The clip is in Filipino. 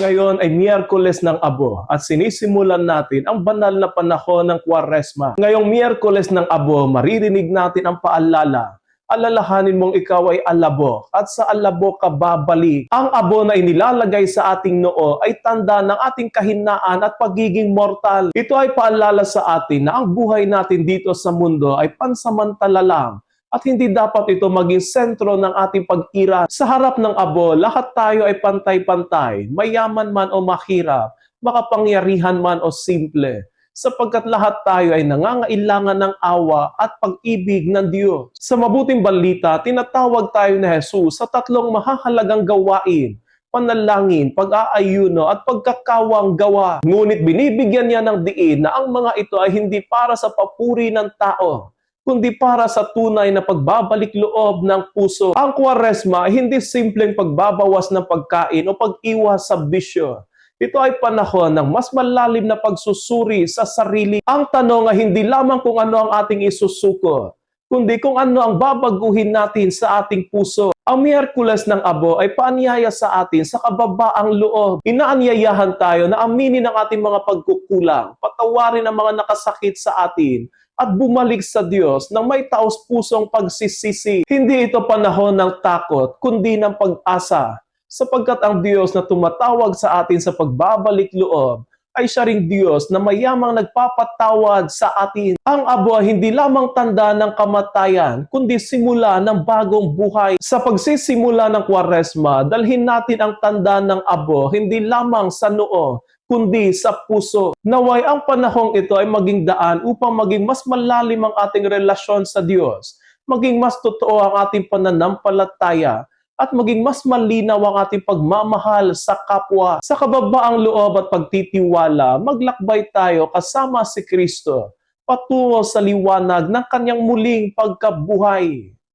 Ngayon ay Miyerkules ng Abo at sinisimulan natin ang banal na panahon ng Kwaresma. Ngayong Miyerkules ng Abo, maririnig natin ang paalala. Alalahanin mong ikaw ay alabo at sa alabo ka babalik. Ang abo na inilalagay sa ating noo ay tanda ng ating kahinaan at pagiging mortal. Ito ay paalala sa atin na ang buhay natin dito sa mundo ay pansamantala lang. At hindi dapat ito maging sentro ng ating pag-ira. Sa harap ng abo, lahat tayo ay pantay-pantay, mayaman man o mahirap, makapangyarihan man o simple. Sapagkat lahat tayo ay nangangailangan ng awa at pag-ibig ng Diyos. Sa mabuting balita, tinatawag tayo ni Jesus sa tatlong mahahalagang gawain: panalangin, pag-aayuno at pagkakawang gawa. Ngunit binibigyan niya ng diin na ang mga ito ay hindi para sa papuri ng tao, kundi para sa tunay na pagbabalik loob ng puso. Ang Kwaresma ay hindi simpleng pagbabawas ng pagkain o pag-iwas sa bisyo. Ito ay panahon ng mas malalim na pagsusuri sa sarili. Ang tanong ay hindi lamang kung ano ang ating isusuko, kundi kung ano ang babaguhin natin sa ating puso. Ang Miyerkules ng Abo ay paanyaya sa atin sa kababaang loob. Inaanyayahan tayo na aminin ang ating mga pagkukulang, patawarin ang mga nakasakit sa atin, at bumalik sa Diyos ng may taos-pusong pagsisisi. Hindi ito panahon ng takot, kundi ng pag-asa. Sapagkat ang Diyos na tumatawag sa atin sa pagbabalik loob ay siya ring Diyos na mayamang nagpapatawad sa atin. Ang abo ay hindi lamang tanda ng kamatayan, kundi simula ng bagong buhay. Sa pagsisimula ng Kwaresma, dalhin natin ang tanda ng abo hindi lamang sa noo, kundi sa puso. Naway ang panahong ito ay maging daan upang maging mas malalim ang ating relasyon sa Diyos, maging mas totoo ang ating pananampalataya, at maging mas malinaw ang ating pagmamahal sa kapwa. Sa kababaang loob at pagtitiwala, maglakbay tayo kasama si Kristo patungo sa liwanag ng kanyang muling pagkabuhay.